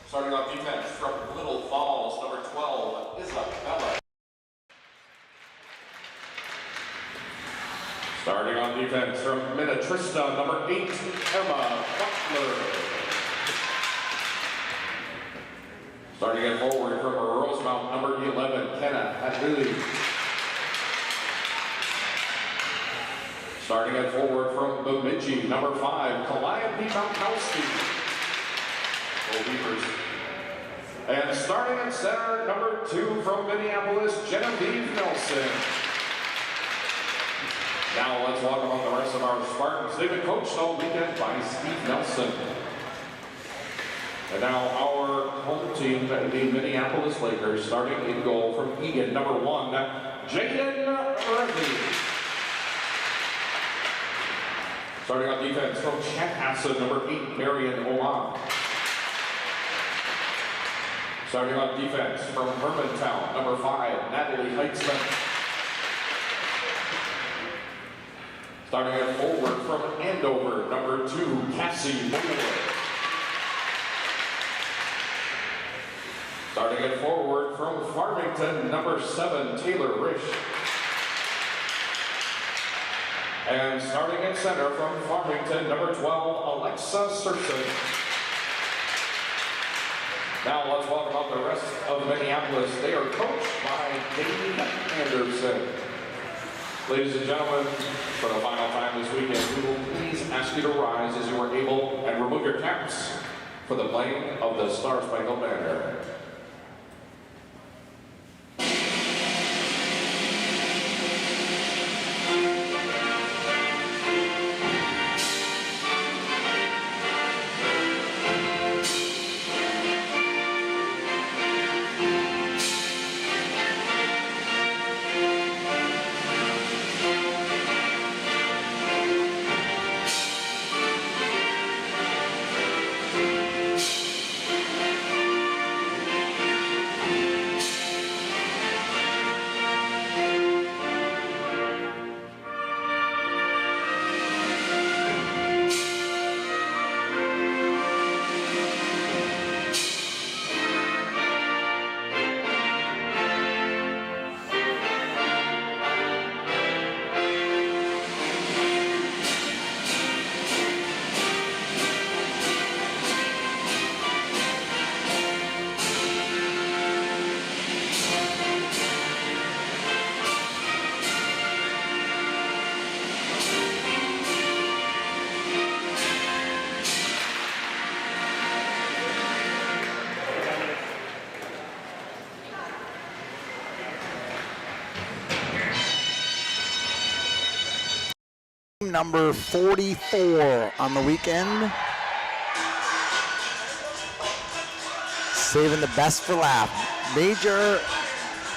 Starting on defense from Little Falls, number 12, Isabella. Starting on defense from Minneapolis, number 8, Emma Butler. Starting at forward from Rosemount, number 11, Kenna Hadley. Starting at forward from Bemidji, number 5, Calliope Malkowski. And starting at center, number 2 from Minneapolis, Genevieve Nelson. Now let's welcome on the rest of our Spartans. They've been coached all weekend by Steve Nelson. And now our home team, the Minneapolis Lakers, starting in goal from Egan, number 1, Jaden Murphy. Starting on defense from Chanhassen, number 8, Marion Olan. Starting on defense from Hermantown, number 5, Natalie Heitzman. Starting at forward from Andover, number 2, Cassie Moore. Starting at forward from Farmington, number 7, Taylor Risch. And starting at center from Farmington, number 12, Alexa Surson. Now let's welcome out the rest of Minneapolis. They are coached by Dave Anderson. Ladies and gentlemen, for the final time this weekend, we will please ask you to rise as you are able and remove your caps for the playing of the Star Spangled Banner. Number 44 on the weekend. Saving the best for last. Major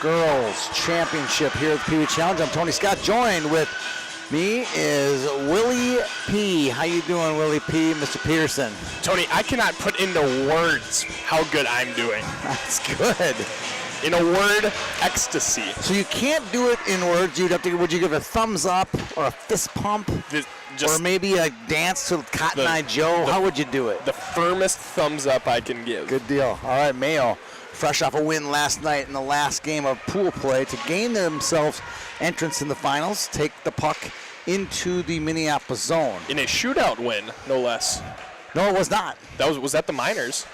Girls Championship here at the PeeWee Challenge. I'm Tony Scott. Joined with me is Willie P. How you doing, Willie P., Mr. Peterson? Tony, I cannot put into words how good I'm doing. That's good. In a word, ecstasy. So you can't do it in words. You'd have to. Would you give a thumbs up or a fist pump, or maybe a dance to Cotton Eye Joe? How would you do it? The firmest thumbs up I can give. Good deal. All right, Mayo, fresh off a win last night in the last game of pool play to gain themselves entrance in the finals, take the puck into the Minneapolis zone. In a shootout win, no less. No, it was not. Was that the minors?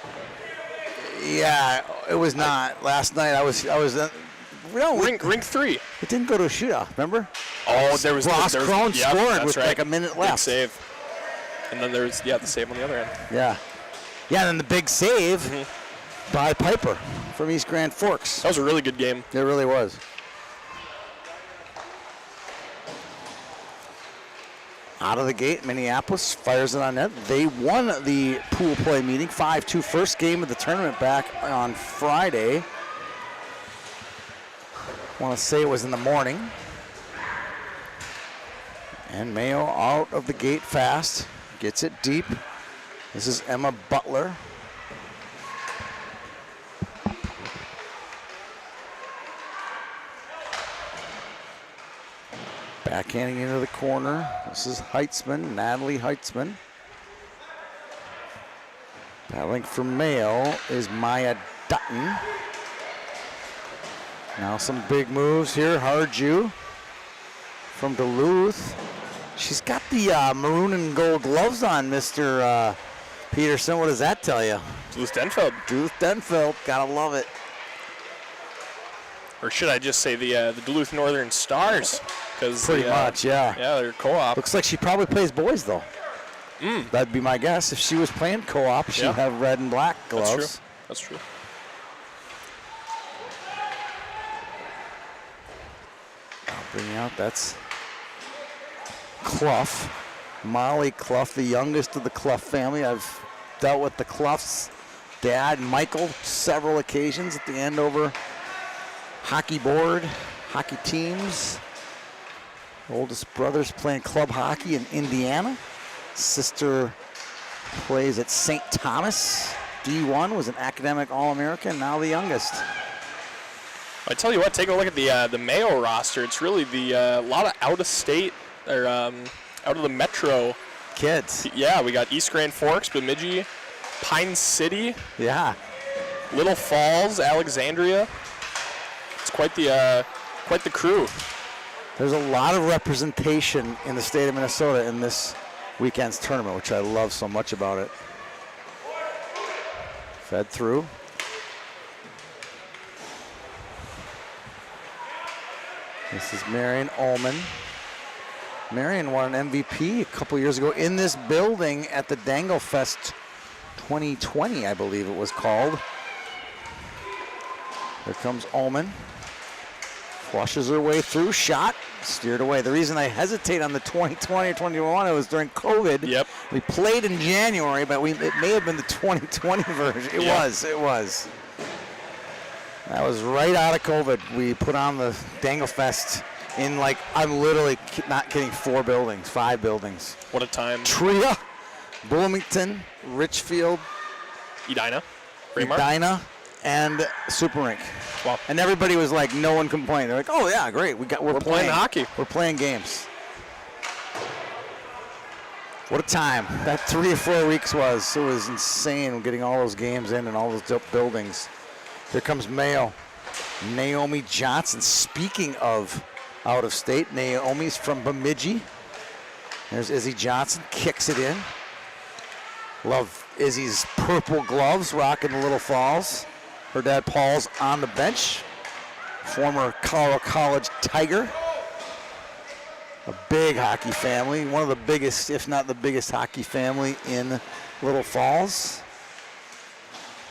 Yeah, it was not. Last night I was Rink 3. It didn't go to a shootout, remember? Oh, there was Ross Crone scored with like a minute left. Big save. And then there's the save on the other end. Yeah. Yeah, and then the big save by Piper from East Grand Forks. That was a really good game. It really was. Out of the gate, Minneapolis fires it on net. They won the pool play meeting, 5-2, first game of the tournament back on Friday. I want to say it was in the morning. And Mayo out of the gate fast, gets it deep. This is Emma Butler. Backhanding into the corner. This is Heitzman, Natalie Heitzman. Battling for Mayo is Maya Dutton. Now some big moves here. Harju from Duluth. She's got the maroon and gold gloves on, Mr. Peterson. What does that tell you? Duluth Denfeld. Duluth Denfeld. Gotta love it. Or should I just say the Duluth Northern Stars? Pretty much, yeah. Yeah, they're co-op. Looks like she probably plays boys, though. That'd be my guess. If she was playing co-op, she'd have red and black gloves. That's true. I'll bring out, that's Clough. Molly Clough, the youngest of the Clough family. I've dealt with the Clough's dad, Michael, several occasions at the Andover hockey board, hockey teams. Oldest brother's playing club hockey in Indiana. Sister plays at St. Thomas. D1, was an academic All-American, now the youngest. I tell you what, take a look at the Mayo roster. It's really a lot of out-of-state or out of the metro kids. Yeah, we got East Grand Forks, Bemidji, Pine City. Yeah. Little Falls, Alexandria. It's quite the crew. There's a lot of representation in the state of Minnesota in this weekend's tournament, which I love so much about it. Fed through. This is Marion Ullman. Marion won an MVP a couple years ago in this building at the Dangle Fest 2020, I believe it was called. Here comes Ullman. Flushes her way through, shot, steered away. The reason I hesitate on the 2020 or 21, it was during COVID. Yep. We played in January, but it may have been the 2020 version. It was. That was right out of COVID. We put on the Dangle Fest in, like, I'm literally not kidding, 5 buildings. What a time. Tria, Bloomington, Richfield, Edina, and Super Rink. Wow. And everybody was like, no one complained. They're like, oh yeah, great. We're playing hockey. We're playing games. What a time that 3 or 4 weeks was. It was insane getting all those games in and all those buildings. Here comes Mayo. Naomi Johnson. Speaking of out of state, Naomi's from Bemidji. There's Izzy Johnson, kicks it in. Love Izzy's purple gloves, rocking the Little Falls. Her dad Paul's on the bench, former Colorado College Tiger. A big hockey family, one of the biggest, if not the biggest hockey family in Little Falls.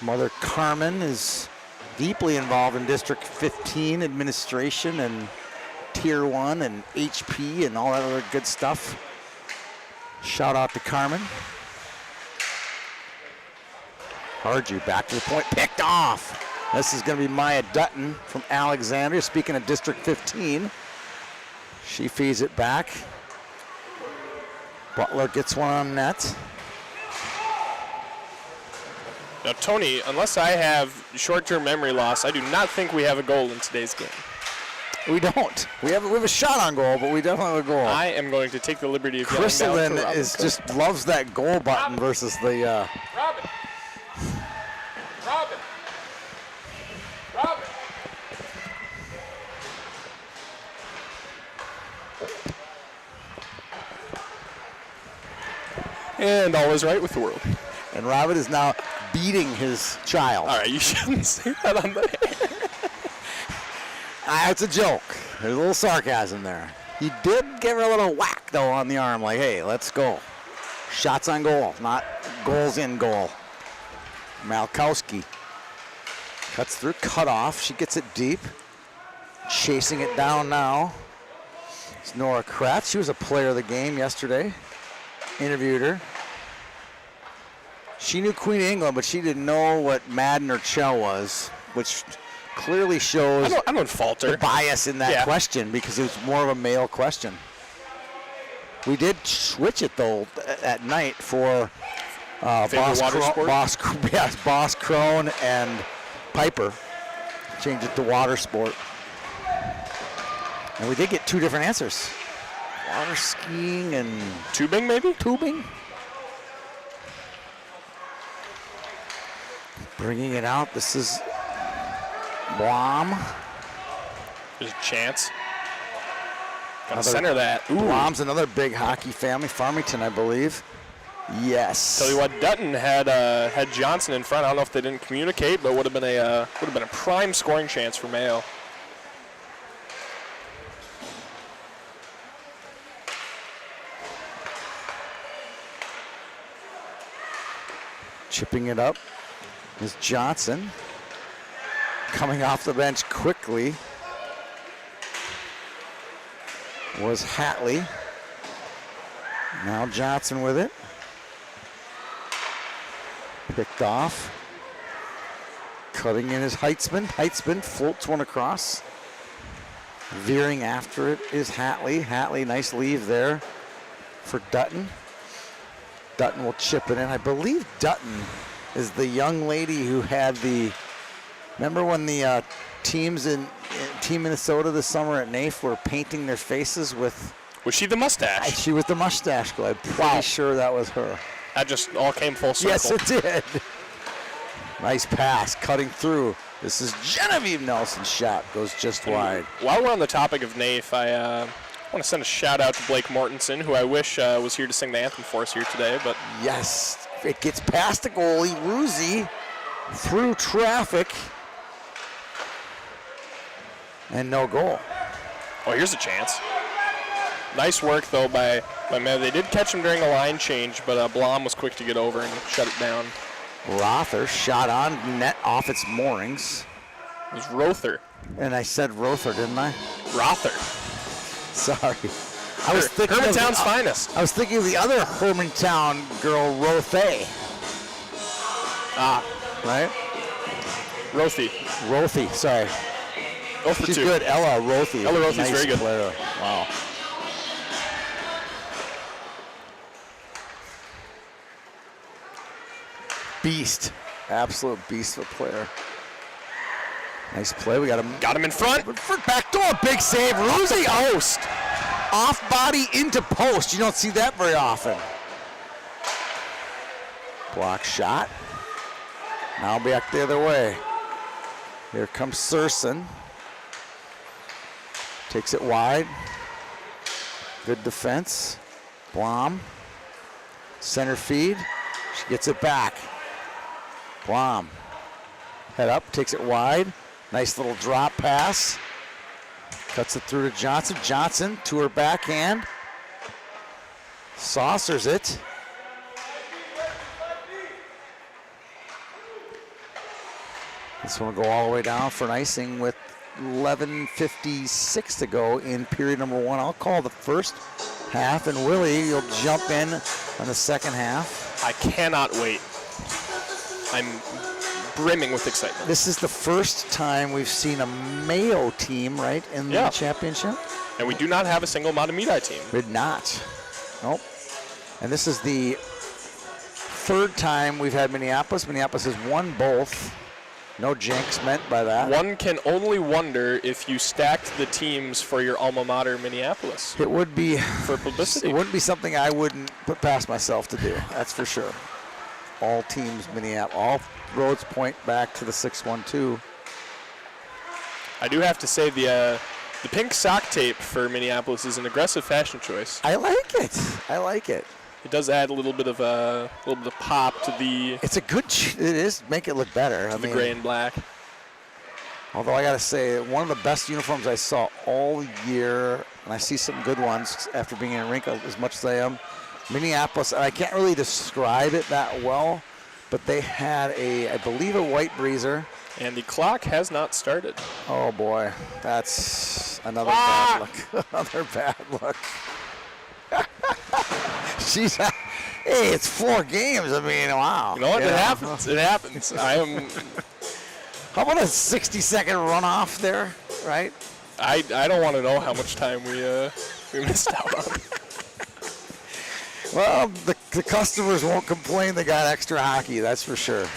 Mother Carmen is deeply involved in District 15 administration and Tier 1 and HP and all that other good stuff. Shout out to Carmen. Harju back to the point, picked off. This is going to be Maya Dutton from Alexandria. Speaking of District 15, she feeds it back. Butler gets one on net. Now, Tony, unless I have short-term memory loss, I do not think we have a goal in today's game. We don't. We have a shot on goal, but we definitely have a goal. I am going to take the liberty of Crystalline just loves that goal button versus the. Robin. And all is right with the world. And Robin is now beating his child. All right, you shouldn't say that on the air. It's a joke. There's a little sarcasm there. He did give her a little whack, though, on the arm, like, hey, let's go. Shots on goal, not goals in goal. Malkowski cuts through, cut off. She gets it deep. Chasing it down now. It's Nora Kratz. She was a player of the game yesterday. Interviewed her. She knew Queen of England, but she didn't know what Madden or Chell was, which clearly shows I don't fault her. the bias in that question because it was more of a male question. We did switch it, though, at night for Boss Crone and Piper. Changed it to water sport. And we did get 2 different answers. Water skiing and tubing, maybe? Tubing. Bringing it out. This is Blom. There's a chance. Gotta center that. Ooh. Blom's another big hockey family. Farmington, I believe. Yes. Tell you what, Dutton had Johnson in front. I don't know if they didn't communicate, but would have been a prime scoring chance for Mayo. Chipping it up is Johnson. Coming off the bench quickly was Hatley. Now Johnson with it. Picked off. Cutting in is Heitzman. Heitzman floats one across. Veering after it is Hatley. Hatley, nice leave there for Dutton. Dutton will chip it in. I believe Dutton is the young lady who had the, remember when the teams in Team Minnesota this summer at NAIF were painting their faces with... Was she the mustache? She was the mustache girl. I'm pretty sure that was her. That just all came full circle. Yes, it did. Nice pass, cutting through. This is Genevieve Nelson's shot. Goes just wide. While we're on the topic of NAIF, I want to send a shout out to Blake Mortensen, who I wish was here to sing the anthem for us here today. But yes, it gets past the goalie, Ruzi, through traffic, and no goal. Oh, here's a chance. Nice work, though, by Mayo. They did catch him during a line change, but Blom was quick to get over and shut it down. Rother shot on net off its moorings. It was Rother. And I said Rother, didn't I? Rother. Sorry. I was thinking Hermantown's finest. I was thinking of the other Hermantown girl, Rothe. Right? Rothy, sorry. She's 2. good. Ella Rothy. Ella Rothy's nice very good. Player. Wow. Beast. Absolute beast of a player. Nice play. We got him. Got him in front. Back door. Big save. Ruzi post. Off body into post. You don't see that very often. Block shot. Now back the other way. Here comes Surson. Takes it wide. Good defense. Blom. Center feed. She gets it back. Blom. Head up, takes it wide. Nice little drop pass. Cuts it through to Johnson. Johnson to her backhand. Saucers it. This one will go all the way down for an icing with 11:56 to go in period number 1. I'll call the first half, and Willie, you'll jump in on the second half. I cannot wait. I'm brimming with excitement. This is the first time we've seen a Mayo team, right, in the championship? And we do not have a single Matamidi team. We did not. Nope. And this is the third time we've had Minneapolis. Minneapolis has won both. No jinx meant by that. One can only wonder if you stacked the teams for your alma mater, Minneapolis. It would be for publicity. It wouldn't be something I wouldn't put past myself to do. That's for sure. All teams, Minneapolis. All roads point back to the 6-1-2. I do have to say the pink sock tape for Minneapolis is an aggressive fashion choice. I like it. I like it. It does add a little bit of pop to the. It's a good. It is make it look better. The gray and black. Although I gotta say, one of the best uniforms I saw all year, and I see some good ones after being in a rink as much as I am. Minneapolis, and I can't really describe it that well, but they had I believe a white breezer. And the clock has not started. Oh boy, that's another bad look. Another bad look. She's, hey, it's 4 games. I mean, wow. You know what? It happens. It happens. I am. How about a 60-second runoff there, right? I don't want to know how much time we missed out on. Well, the customers won't complain they got extra hockey, that's for sure.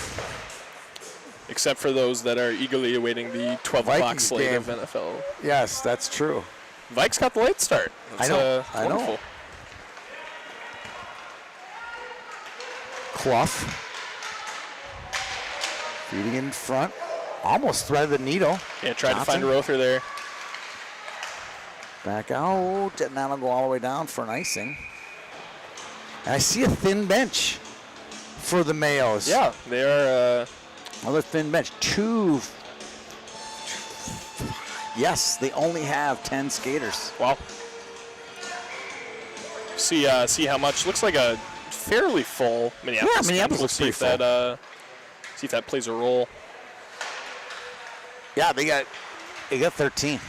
Except for those that are eagerly awaiting the 12 o'clock slate of NFL. Yes, that's true. Vikes got the late start. That's, I know. Wonderful. Clough. Feeding in front. Almost threaded the needle. Yeah, tried to find a Rother there. Back out, and that'll go all the way down for an icing. And I see a thin bench for the Mayos. Yeah, they are. Another thin bench. Yes, they only have 10 skaters. Wow. See how much. Looks like a fairly full Minneapolis. Yeah, Minneapolis looks pretty full. See if that plays a role. Yeah, they got 13,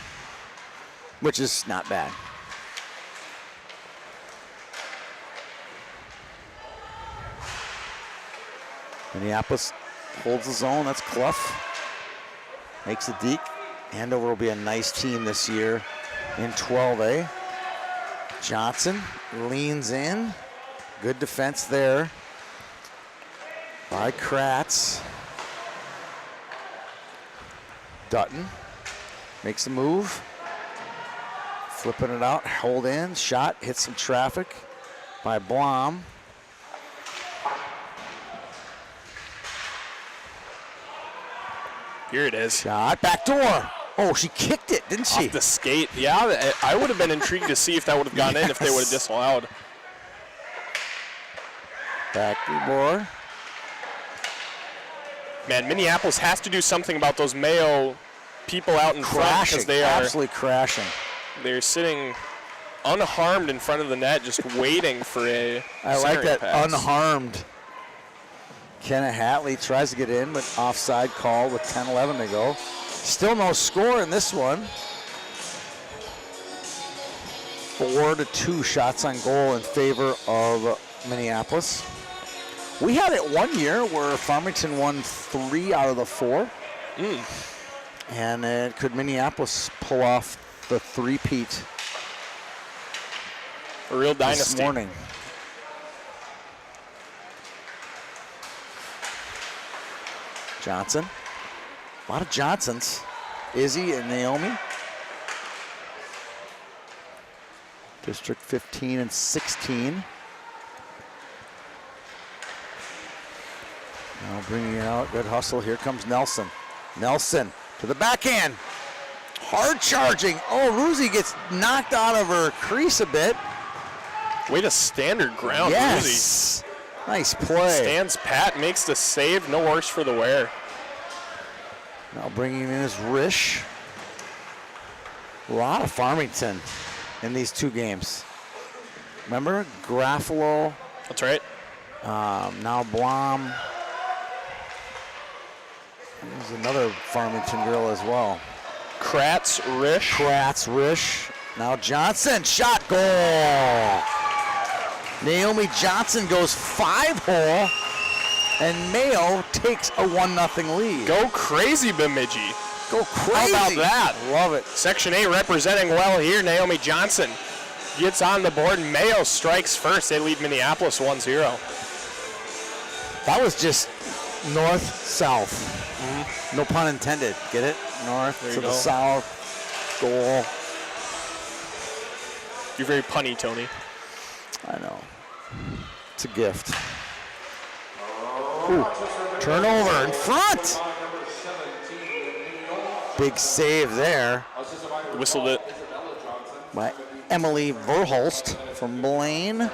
which is not bad. Minneapolis holds the zone. That's Clough. Makes a deke. Andover will be a nice team this year in 12A. Johnson leans in. Good defense there by Kratz. Dutton makes a move. Flipping it out. Hold in. Shot. Hits some traffic by Blom. Here it is. Shot. Back door. Oh, she kicked it, didn't she? Off the skate. Yeah, I would have been intrigued to see if that would have gone in if they would have disallowed. Backboard. Man, Minneapolis has to do something about those Mayo people out in front because they are absolutely crashing. They're sitting unharmed in front of the net, just waiting for a. I like that pass. unharmed. Kenna Hatley tries to get in, but offside call with 10-11 to go. Still no score in this one. 4-2 shots on goal in favor of Minneapolis. We had it one year where Farmington won 3 out of the 4. And could Minneapolis pull off the three-peat? A real dynasty. This morning. Johnson. A lot of Johnsons. Izzy and Naomi. District 15 and 16. Now bringing it out. Good hustle. Here comes Nelson. Nelson to the backhand. Hard charging. Oh, Ruzi gets knocked out of her crease a bit. Way to stand her ground, yes. Ruzi. Nice play. Stands pat, makes the save. No worse for the wear. Now bringing in is Rish. A lot of Farmington in these 2 games. Remember? Graffalo. That's right. Now Blom. There's another Farmington girl as well. Kratz, Rish. Now Johnson. Shot. Goal. Naomi Johnson goes 5-hole. And Mayo takes a 1-0 lead. Go crazy, Bemidji. Go crazy. How about that? Love it. Section 8 representing well here. Naomi Johnson gets on the board. Mayo strikes first. They lead Minneapolis 1-0. That was just north-south. No pun intended. Get it? North to the south. Goal. You're very punny, Tony. I know. It's a gift. Ooh. Turnover in front. Big save there Whistled it. by Emily Verhulst from Blaine.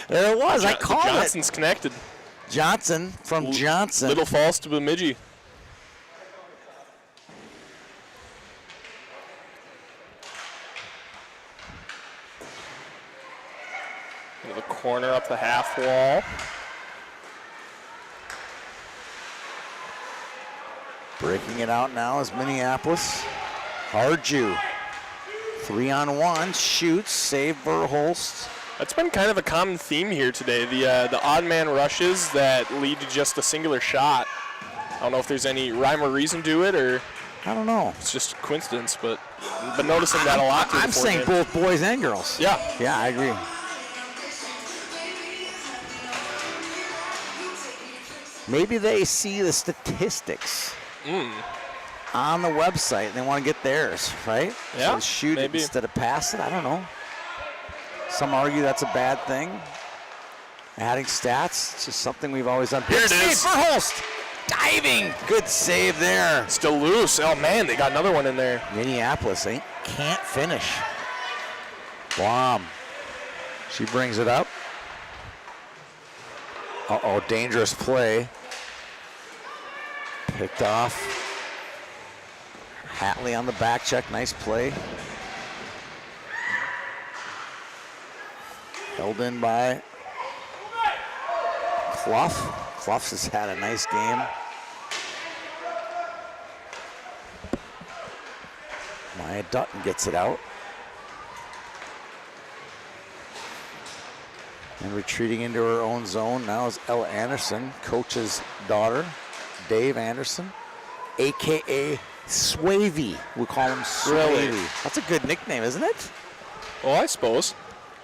There it was. I called it. Johnson's connected. Johnson from Johnson. Little Falls to Bemidji. The corner up the half wall. Breaking it out now is Minneapolis. Harju. 3-on-1. Shoots. Save Verhulst. That's been kind of a common theme here today. The odd man rushes that lead to just a singular shot. I don't know if there's any rhyme or reason to it, or I don't know. it's just coincidence, but noticing that a lot. I'm saying both boys and girls. Yeah. Yeah, I agree. Maybe they see the statistics on the website and they want to get theirs, right? Yeah, so shoot maybe. it instead of pass it. I don't know. Some argue that's a bad thing. Adding stats, it's just something we've always done. Here it Save is. for Holst. Diving. Good save there. Still loose. Oh, man, they got another one in there. Minneapolis can't finish. Blom. She brings it up. Uh-oh, dangerous play. Picked off. Hatley on the back check. Nice play. Held in by Clough. Clough has had a nice game. Maya Dutton gets it out. And retreating into her own zone now is Ella Anderson, coach's daughter, Dave Anderson, AKA Swavey. We call him Swavey. Really? That's a good nickname, isn't it? Well, I suppose.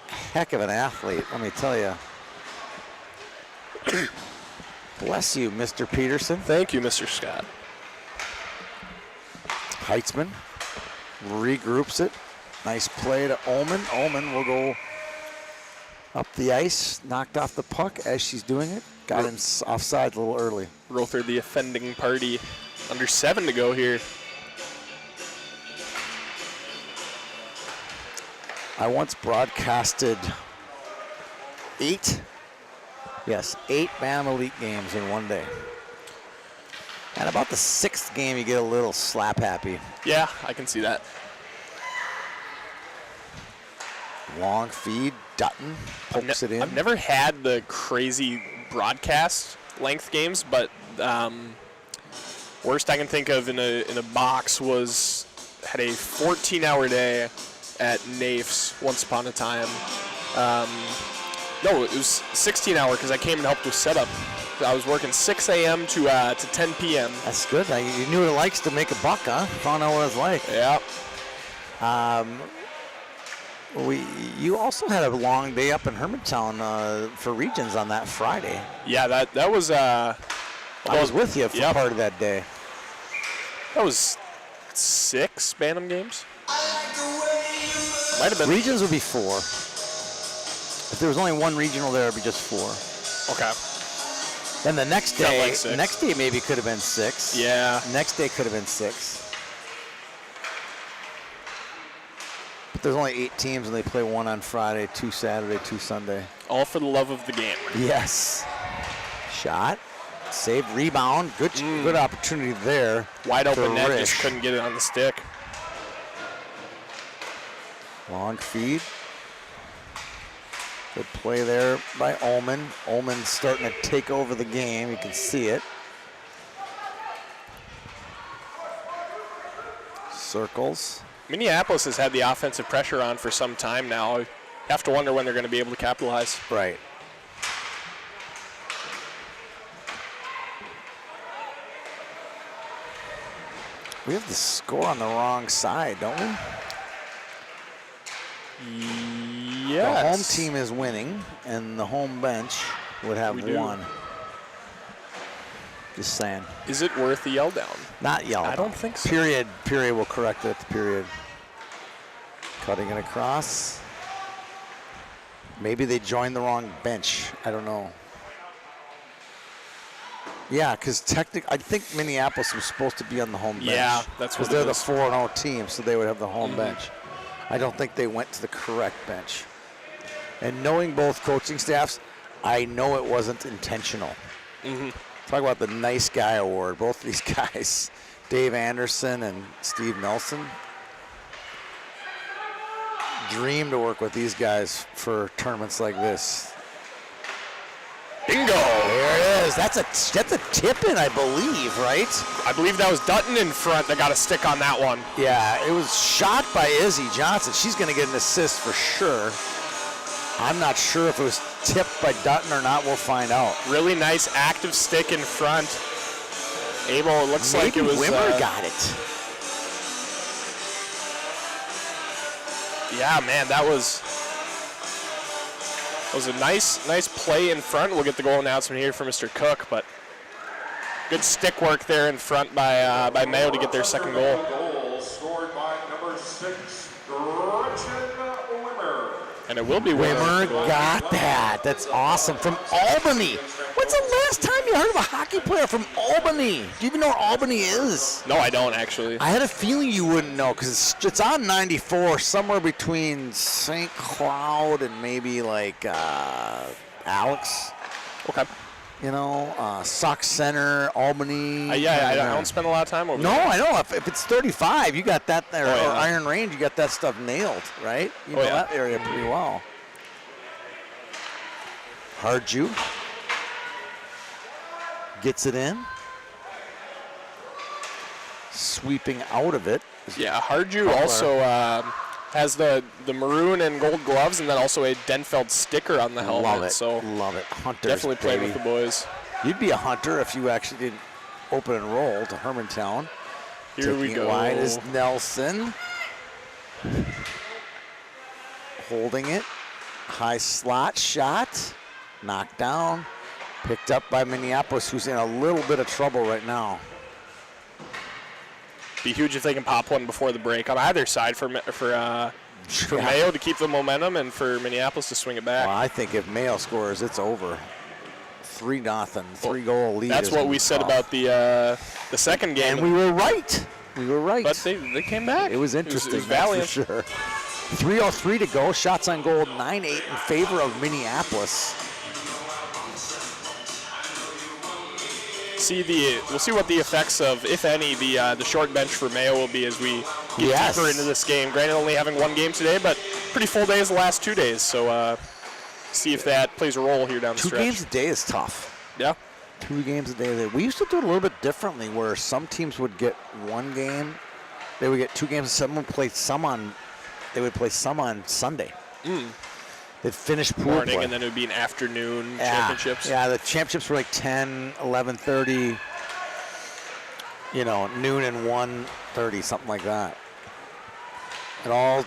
Heck of an athlete, let me tell you. Bless you, Mr. Peterson. Thank you, Mr. Scott. Heitzman regroups it. Nice play to Ullman. Ullman will go up the ice, knocked off the puck as she's doing it. Got him offside a little early. Rother, the offending party. Under 7 to go here. I once broadcasted 8 Bantam Elite games in one day. And about the 6th game, you get a little slap happy. Yeah, I can see that. Long feed, Dutton pokes it in. I've never had the crazy broadcast length games, but worst I can think of in a box had a 14-hour day at NAFES once upon a time. No, it was 16-hour because I came and helped with setup. I was working 6 a.m. to 10 p.m. That's good. You knew what it likes to make a buck, huh? Found out what it's like. Yeah. You also had a long day up in Hermantown for regions on that Friday. Yeah, that was. I was with you for part of that day. That was 6 Bantam games. Might have been. Regions would be 4. If there was only one regional there, it'd be just 4. Okay. Then the next Felt day, like 6. next day maybe could have been 6. Yeah. Next day could have been 6. But there's only 8 teams, and they play 1 on Friday, 2 Saturday, 2 Sunday. All for the love of the game. Yes. Shot. Save, rebound. Good opportunity there. Wide open net, Rish. just couldn't get it on the stick. Long feed. Good play there by Ullman. Ullman's starting to take over the game. You can see it. Circles. Minneapolis has had the offensive pressure on for some time now. You have to wonder when they're going to be able to capitalize. Right. We have the score on the wrong side, don't we? Yes. The home team is winning, and the home bench would have We do. 1. Just saying. Is it worth the yell down? Not yellow. I don't think so. Period will correct it at the period. Cutting it across. Maybe they joined the wrong bench. I don't know. Yeah, because technically, I think Minneapolis was supposed to be on the home bench. Yeah, that's what because they're it the is. 4-0 team, so they would have the home bench. I don't think they went to the correct bench. And knowing both coaching staffs, I know it wasn't intentional. Talk about the nice guy award. Both of these guys, Dave Anderson and Steve Nelson, dream to work with these guys for tournaments like this. Bingo! There it is. That's a tip-in, I believe, right? I believe that was Dutton in front that got a stick on that one. Yeah, it was shot by Izzy Johnson. She's going to get an assist for sure. I'm not sure if it was tipped by Dutton or not. We'll find out. Really nice active stick in front. Abel, it looks like it was... Wimmer got it. Yeah, man, that was a nice play in front. We'll get the goal announcement here for Mr. Cook, but good stick work there in front by Mayo to get their second goal. Goal scored by number 6, Gretchen Wimmer. And it will be Wimmer got that. That's awesome. From Albany. When's the last time you heard of a hockey player from Albany? Do you even know where Albany is? No, I don't actually. I had a feeling you wouldn't know because it's on 94, somewhere between St. Cloud and maybe like Alex. Okay. You know, Sauk Center, Albany. I don't spend a lot of time over there. No, I know. If it's 35, you got that there. Oh, yeah. Or Iron Range, you got that stuff nailed, right? You know that area pretty well. Hardju gets it in. Sweeping out of it. Yeah, Hardju also has the maroon and gold gloves, and then also a Denfeld sticker on the helmet. Love it. So love it. Hunters, definitely played baby. with the boys. You'd be a hunter if you actually didn't open and roll to Hermantown. Here Taking we go. It wide is Nelson. Holding it. High slot shot. Knocked down. Picked up by Minneapolis, who's in a little bit of trouble right now. Be huge if they can pop one before the break on either side for Mayo to keep the momentum and for Minneapolis to swing it back. Well, I think if Mayo scores, it's over. 3-0, 3-goal lead. That's what we said about the second game. And we were right. We were right. But they came back. It was interesting. It was valiant. For sure. 3:03 to go. Shots on goal, 9-8 in favor of Minneapolis. We'll see what the effects of, if any, the short bench for Mayo will be as we get deeper into this game. Granted, only having one game today, but pretty full days the last 2 days. So see if that plays a role here down the stretch. 2 games a day is tough. Yeah. 2 games a day. We used to do it a little bit differently, where some teams would get 1 game. They would get 2 games. Someone would play some on. They would play some on Sunday. They'd finish pool Morning, play. and then it would be an afternoon championships. Yeah, the championships were like 10, 11:30, noon and 1:30, something like that. It all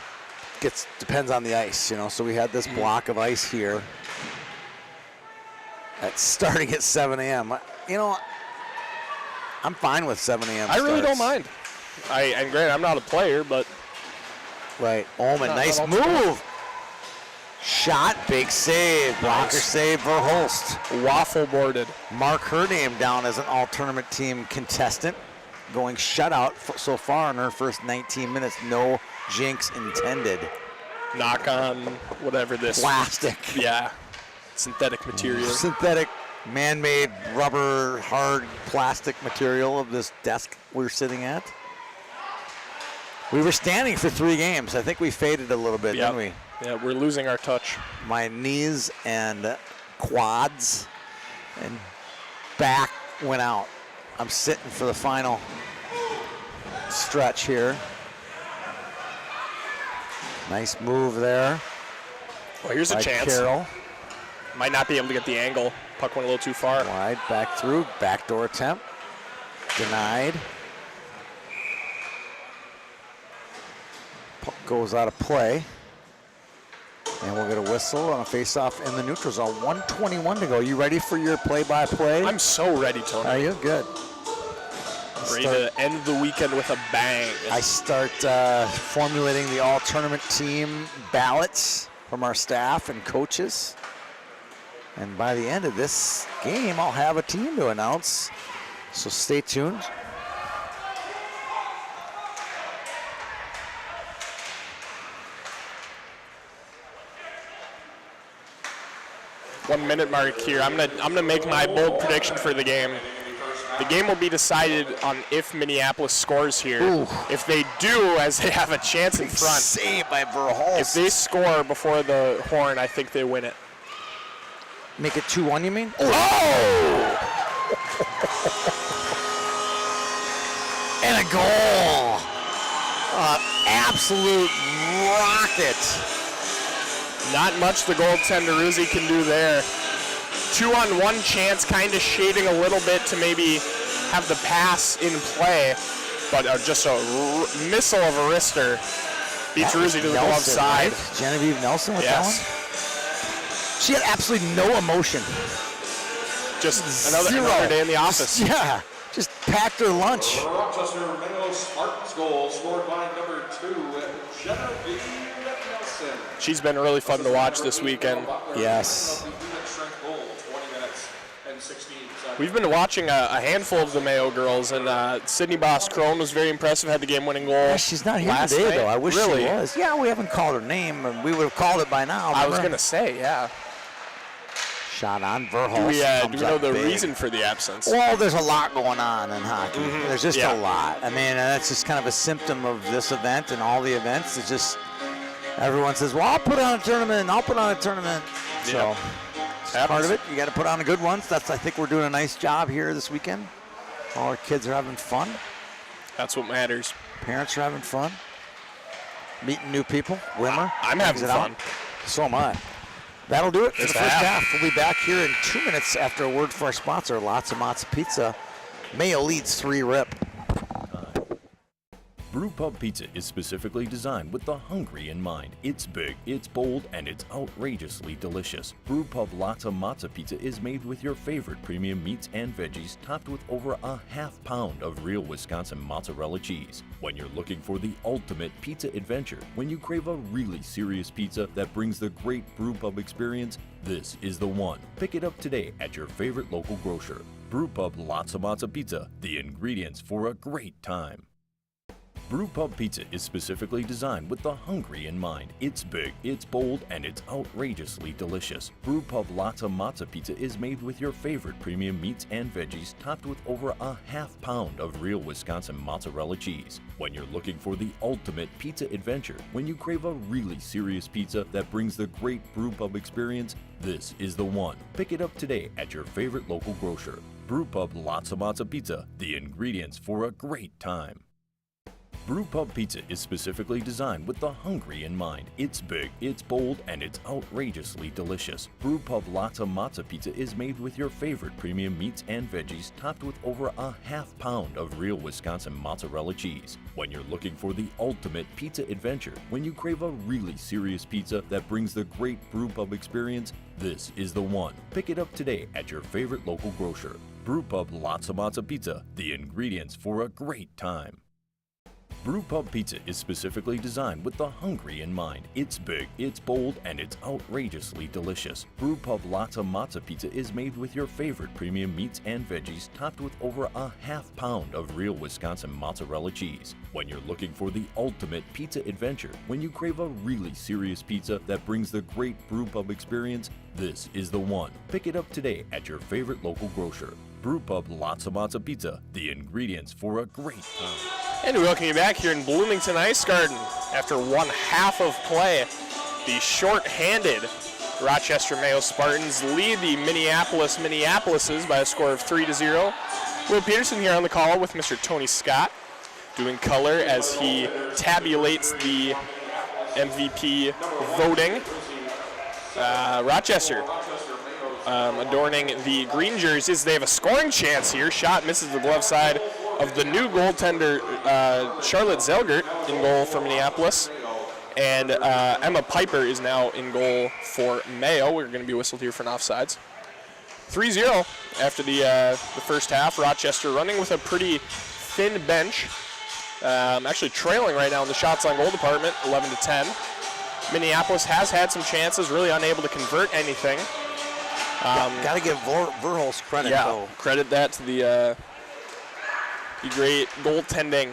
depends on the ice, So we had this block of ice here. That's starting at 7 a.m. I'm fine with 7 a.m. I really don't starts. mind. And granted, I'm not a player, but Right. Omen, nice move. Shot, big save. Blocker save, Verhulst. waffle boarded. Mark her name down as an all-tournament team contestant, going shutout so far in her first 19 minutes. No jinx intended. Knock on whatever this. Plastic. Yeah. Synthetic material. Synthetic, man-made, rubber, hard plastic material of this desk we're sitting at. We were standing for 3 games. I think we faded a little bit, didn't we? Yeah, we're losing our touch. My knees and quads and back went out. I'm sitting for the final stretch here. Nice move there. Well, here's a chance. Carroll. Might not be able to get the angle. Puck went a little too far. Wide, back through, backdoor attempt. Denied. Puck goes out of play. And we'll get a whistle on a face-off in the neutral zone. 1:21 to go. You ready for your play-by-play? I'm so ready, Tony. Are you? Good. Ready to end the weekend with a bang. I start formulating the all-tournament team ballots from our staff and coaches. And by the end of this game, I'll have a team to announce. So stay tuned. One minute mark here. I'm gonna make my bold prediction for the game. The game will be decided on if Minneapolis scores here. Ooh. If they do, as they have a chance in front. Save by Verhulst. If they score before the horn, I think they win it. Make it 2-1, you mean? Oh! And a goal. Absolute rocket. Not much the goaltender Ruzzi can do there. 2-on-1 chance, kind of shading a little bit to maybe have the pass in play, but just a missile of a wrister beats Ruzzi to the glove side. Right? Genevieve Nelson with that one? She had absolutely no emotion. Just another day in the office. Yeah, just packed her lunch. The Rochester Minnow Spartans goal scored by number 2, Genevieve Nelson. She's been really fun to watch this weekend. Yes. We've been watching a handful of the Mayo girls, and Sydney Boss-Crone was very impressive, had the game-winning goal. Yeah, she's not here last today, night. though. I wish Really? she was. Yeah, we haven't called her name, and we would have called it by now. I was remember? going to say, yeah. Shot on Do Verhulst. we know the big. reason for the absence? Well, there's a lot going on in hockey. There's just Yeah. a lot. I mean, that's just kind of a symptom of this event and all the events. It's just everyone says, well, I'll put on a tournament. I'll put on a tournament. So it's part of it. You got to put on the good ones. I think we're doing a nice job here this weekend. All our kids are having fun. That's what matters. Parents are having fun. Meeting new people. Wimmer. I'm having brings it fun. out. So am I. That'll do it for the It's first half. half. We'll be back here in 2 minutes after a word from our sponsor, Lots of Mott's Pizza. Mayo leads 3-rip. Brew Pub Pizza is specifically designed with the hungry in mind. It's big, it's bold, and it's outrageously delicious. Brew Pub Lotta Matza Pizza is made with your favorite premium meats and veggies, topped with over a half pound of real Wisconsin mozzarella cheese. When you're looking for the ultimate pizza adventure, when you crave a really serious pizza that brings the great Brew Pub experience, this is the one. Pick it up today at your favorite local grocer. Brew Pub Lotta Matza Pizza, the ingredients for a great time. Brew Pub Pizza is specifically designed with the hungry in mind. It's big, it's bold, and it's outrageously delicious. Brew Pub Lotta Matza Pizza is made with your favorite premium meats and veggies, topped with over a half pound of real Wisconsin mozzarella cheese. When you're looking for the ultimate pizza adventure, when you crave a really serious pizza that brings the great Brew Pub experience, this is the one. Pick it up today at your favorite local grocer. Brew Pub Lotta Matza Pizza, the ingredients for a great time. Brew Pub Pizza is specifically designed with the hungry in mind. It's big, it's bold, and it's outrageously delicious. Brew Pub Lotta Matza Pizza is made with your favorite premium meats and veggies, topped with over a half pound of real Wisconsin mozzarella cheese. When you're looking for the ultimate pizza adventure, when you crave a really serious pizza that brings the great Brew Pub experience, this is the one. Pick it up today at your favorite local grocer. Brew Pub Lotta Matza Pizza, the ingredients for a great time. Brew Pub Pizza is specifically designed with the hungry in mind. It's big, it's bold, and it's outrageously delicious. Brew Pub Lotta Matza Pizza is made with your favorite premium meats and veggies, topped with over a half pound of real Wisconsin mozzarella cheese. When you're looking for the ultimate pizza adventure, when you crave a really serious pizza that brings the great Brew Pub experience, this is the one. Pick it up today at your favorite local grocer. Brew Pub Lotta Matza Pizza, the ingredients for a great time. And we welcome you back here in Bloomington Ice Garden. After one half of play, the short-handed Rochester Mayo Spartans lead the Minneapolises by a score of 3-0. Will Peterson here on the call with Mr. Tony Scott, doing color as he tabulates the MVP voting. Rochester adorning the green jerseys. They have a scoring chance here. Shot misses the glove side of the new goaltender, Charlotte Zelgert, in goal for Minneapolis. And Emma Piper is now in goal for Mayo. We're going to be whistled here for an offsides. 3-0 after the first half. Rochester running with a pretty thin bench. Actually trailing right now in the shots on goal department, 11-10. Minneapolis has had some chances, really unable to convert anything. Got to give Verhulst credit, though. Credit that to the great goaltending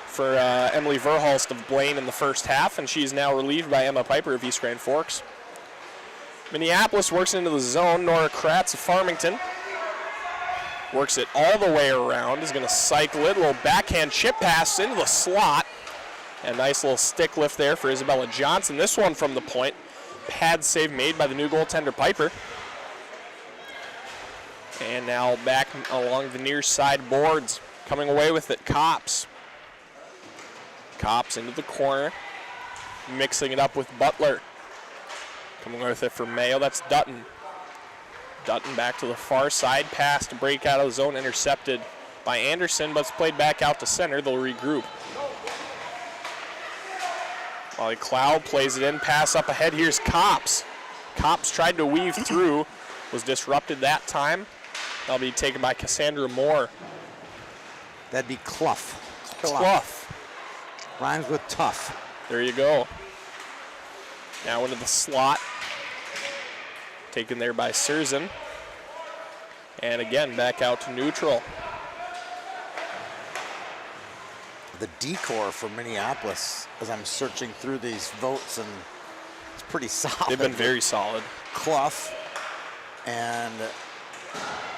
for Emily Verhulst of Blaine in the first half, and she's now relieved by Emma Piper of East Grand Forks. Minneapolis works into the zone. Nora Kratz of Farmington works it all the way around, is going to cycle it. A little backhand chip pass into the slot. And a nice little stick lift there for Isabella Johnson. This one from the point. Pad save made by the new goaltender Piper. And now back along the near side boards. Coming away with it, Kops. Kops into the corner. Mixing it up with Butler. Coming away with it for Mayo, that's Dutton. Dutton back to the far side. Pass to break out of the zone, intercepted by Anderson, but it's played back out to center. They'll regroup. Molly Cloud plays it in, pass up ahead. Here's Kops. Kops tried to weave through, was disrupted that time. That'll be taken by Cassandra Moore. That'd be Clough. Clough. Rhymes with tough. There you go. Now into the slot. Taken there by Surzan. And again, back out to neutral. The decor for Minneapolis, as I'm searching through these votes, and it's pretty solid. They've been very solid. Clough and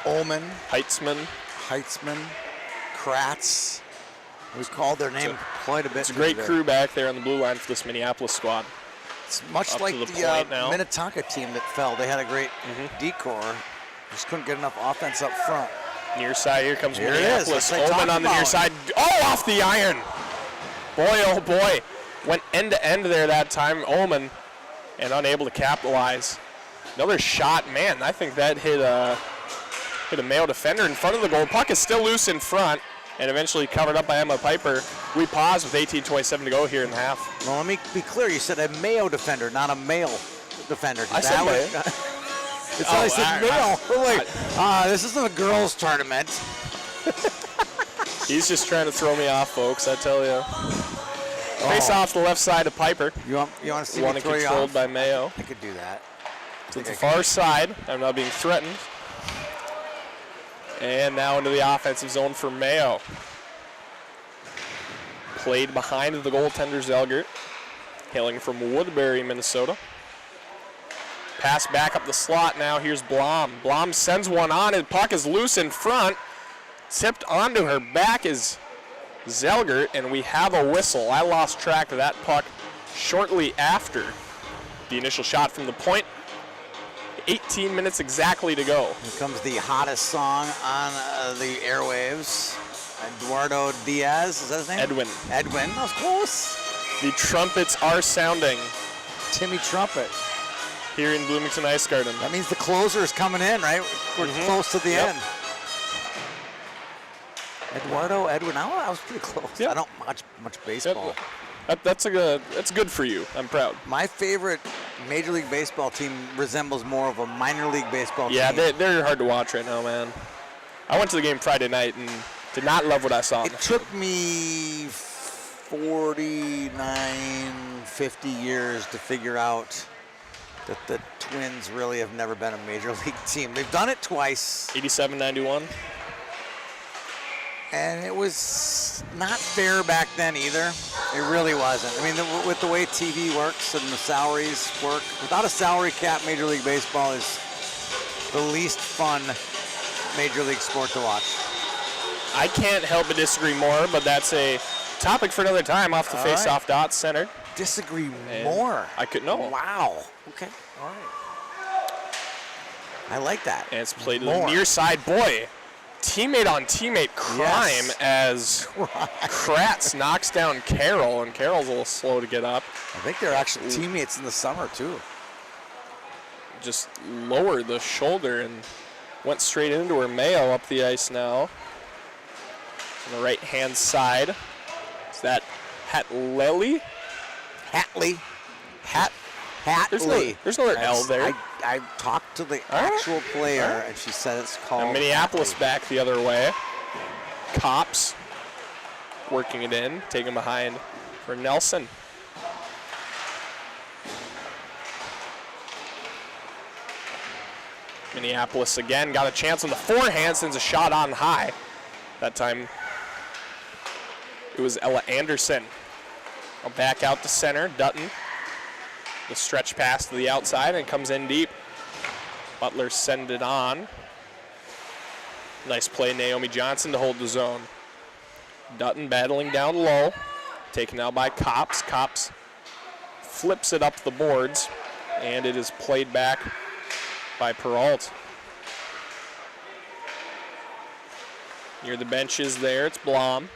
Ullman, Heitzman. Kratz. We've called their name quite a bit. It's a great today. crew back there on the blue line for this Minneapolis squad. It's much Up like to the the point now. Minnetonka team that fell. They had a great decor. Just couldn't get enough offense up front. Near side, here comes Here it is. Minneapolis. That's what I Ullman talked on the near about. side. Oh, off the iron. Boy, oh boy. Went end to end there that time, Ullman, and unable to capitalize. Another shot, man, I think that hit a Mayo defender in front of the goal. Puck is still loose in front and eventually covered up by Emma Piper. We pause with 18:27 to go here in the half. Well, let me be clear. You said a Mayo defender, not a male defender. I said Mayo. It's I said I- Mayo. This isn't a girls' tournament. He's just trying to throw me off, folks, I tell you. Face off the left side of Piper. You want to see One me throw you controlled off? by Mayo. I could do that. To the far side. I'm now being threatened. And now into the offensive zone for Mayo. Played behind the goaltender Zelgert. Hailing from Woodbury, Minnesota. Pass back up the slot now. Here's Blom. Blom sends one on. And puck is loose in front. Tipped onto her back is Zelgert. And we have a whistle. I lost track of that puck shortly after the initial shot from the point. 18 minutes exactly to go. Here comes the hottest song on the airwaves. Eduardo Diaz, is that his name? Edwin. Edwin, that was close. The trumpets are sounding Timmy Trumpet. here in Bloomington Ice Garden. That means the closer is coming in, right? We're close to the Yep. end. Eduardo, Edwin, that was pretty close. Yep. I don't watch much baseball. That's good for you. I'm proud. My favorite Major League Baseball team resembles more of a minor league baseball Yeah, team. they're hard to watch right now, man. I went to the game Friday night and did not love what I saw. It took me 49, 50 years to figure out that the Twins really have never been a Major League team. They've done it twice, 87-91. and it was not fair back then either. It really wasn't. I mean, with the way TV works and the salaries work, without a salary cap, Major League Baseball is the least fun Major League sport to watch. I can't help but disagree more, but that's a topic for another time off the All face-off dot center. Disagree And more. I could know. Wow. Okay. All right. I like that. And it's played to the More. near side. Boy, teammate on teammate crime Yes. as Kratz knocks down Carroll, and Carroll's a little slow to get up. I think they're actually teammates in the summer too. Just lowered the shoulder and went straight into her. Mayo up the ice now. On the right-hand side. Is that Hatley? Hatley. There's no L there. I talked to the All right. actual player, All right. and she said it's called. And Minneapolis Hatley. back the other way. Cops working it in, taking behind for Nelson. Minneapolis again got a chance on the forehand, sends a shot on high. That time it was Ella Anderson. Back out to center, Dutton. The stretch pass to the outside and it comes in deep. Butler send it on. Nice play, Naomi Johnson to hold the zone. Dutton battling down low. Taken out by Cops. Cops flips it up the boards. And it is played back by Peralt. Near the benches there, it's Blom.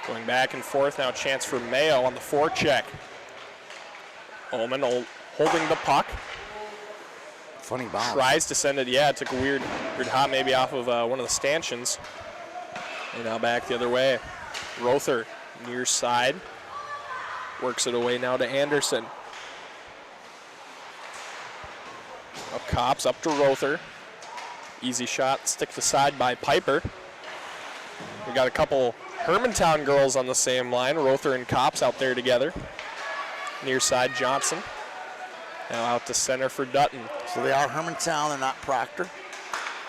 Going back and forth, now a chance for Mayo on the forecheck. Ullman holding the puck. Funny bomb. Tries to send it, yeah, it took a weird hop maybe off of one of the stanchions. And now back the other way. Rother, near side. Works it away now to Anderson. Up Cops, up to Rother. Easy shot, stick to side by Piper. We got a couple Hermantown girls on the same line. Rother and Cops out there together. Near side, Johnson. Now out to center for Dutton. So they are Hermantown, they're not Proctor.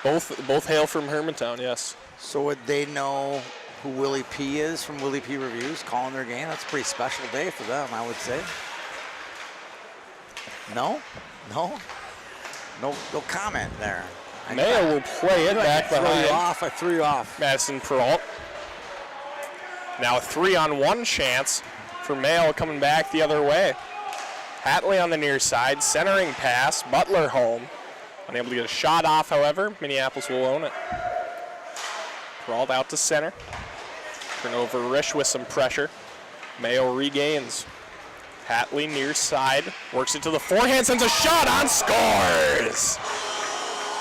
Both hail from Hermantown, yes. So would they know who Willie P is from Willie P Reviews calling their game? That's a pretty special day for them, I would say. No comment there. Mayo will play it back behind. I threw you off. Madison Peralt. Now a 3-on-1 chance for Mayo coming back the other way. Hatley on the near side, centering pass, Butler home. Unable to get a shot off, however. Minneapolis will own it. Peralt out to center. Turn over Risch with some pressure. Mayo regains. Hatley near side, works it to the forehand, sends a shot on, scores!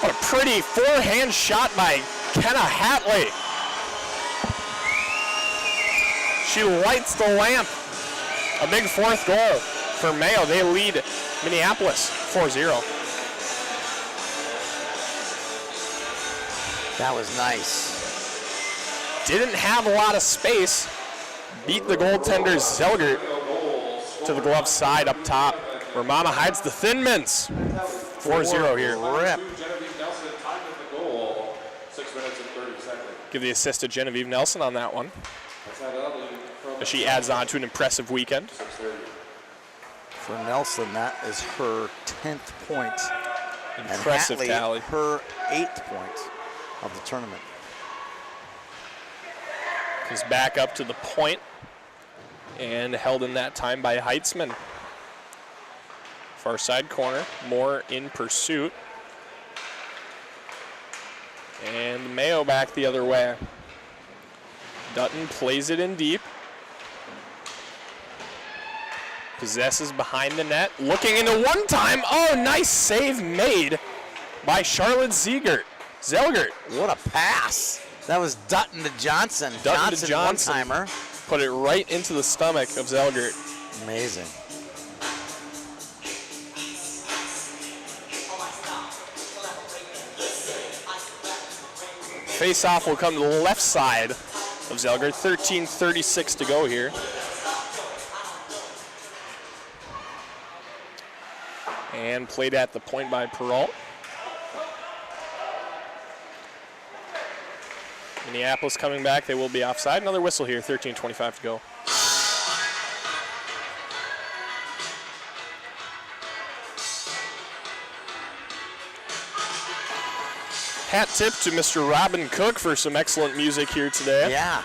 What a pretty forehand shot by Kenna Hatley. She lights the lamp. A big fourth goal for Mayo. They lead Minneapolis 4-0. That was nice. Didn't have a lot of space. Beat the goaltender Zelgert to the glove side up top, where Mama hides the Thin Mints. 4-0 here. Rip. Give the assist to Genevieve Nelson on that one. As she adds on to an impressive weekend. For Nelson, that is her 10th point. Impressive and Hatley, tally. her 8th point of the tournament. Comes back up to the point and held in that time by Heitzman. Far side corner, Moore in pursuit. And Mayo back the other way. Dutton plays it in deep. Possesses behind the net. Looking into one time. Oh, nice save made by Charlotte Zelgert. What a pass. That was Dutton to Johnson. Dutton to Johnson. One-timer. Put it right into the stomach of Zelgert. Amazing. Face-off will come to the left side of Zelgert. 13:36 to go here. And played at the point by Peralt. Minneapolis coming back. They will be offside. Another whistle here. 13:25 to go. Hat tip to Mr. Robin Cook for some excellent music here today. Yeah.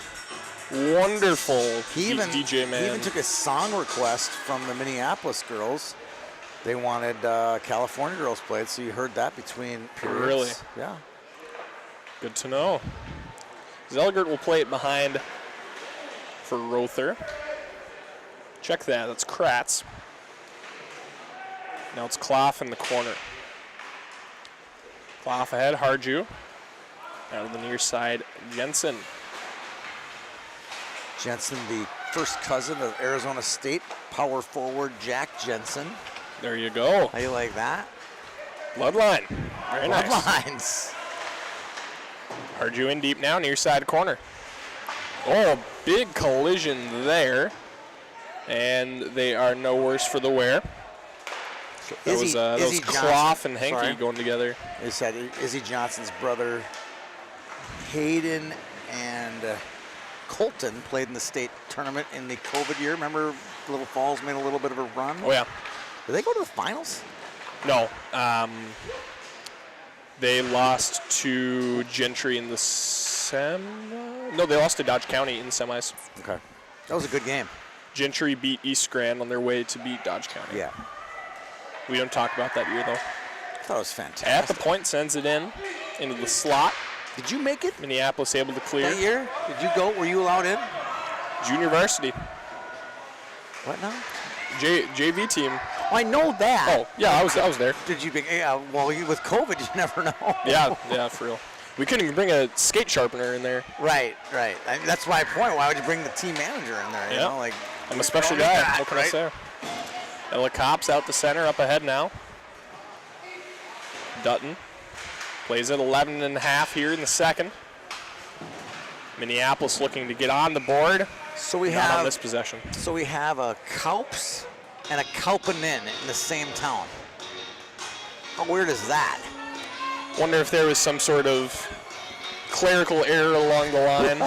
Wonderful DJ man. He even took a song request from the Minneapolis girls. They wanted California girls played, so you heard that between periods. Really? Yeah. Good to know. Zelgert will play it behind for Rother. Check that. That's Kratz. Now it's Clough in the corner. Clough ahead, Harju. Out of the near side, Jensen. Jensen, the first cousin of Arizona State power forward Jack Jensen. There you go. How you like that? Bloodline. Very nice. Bloodlines. Harju in deep now, near side corner. Oh, big collision there. And they are no worse for the wear. That was Clough and Henke going together. They said Izzy Johnson's brother Hayden and Colton played in the state tournament in the COVID year. Remember Little Falls made a little bit of a run? Oh, yeah. Did they go to the finals? No. They lost to Gentry in the No, they lost to Dodge County in the semis. Okay. That was a good game. Gentry beat East Grand on their way to beat Dodge County. Yeah. We don't talk about that year, though. I thought it was fantastic. At the point, sends it into the slot. Did you make it Minneapolis able to clear. that year? Did you go? Were you allowed in? Junior varsity. What now? JV team. Oh, I know that. Oh, yeah, I was there. Did you? Yeah. Well, with COVID, you never know. Yeah, for real. We couldn't even bring a skate sharpener in there. Right. That's my point. Why would you bring the team manager in there? You know, like I'm a special guy. What can I say? Ella Cops out the center, up ahead now. Dutton plays at 11.5 here in the second. Minneapolis looking to get on the board. So we Not on have this possession. So we have a Kaups and a Kaupanen in the same town. How weird is that? Wonder if there was some sort of clerical error along the line.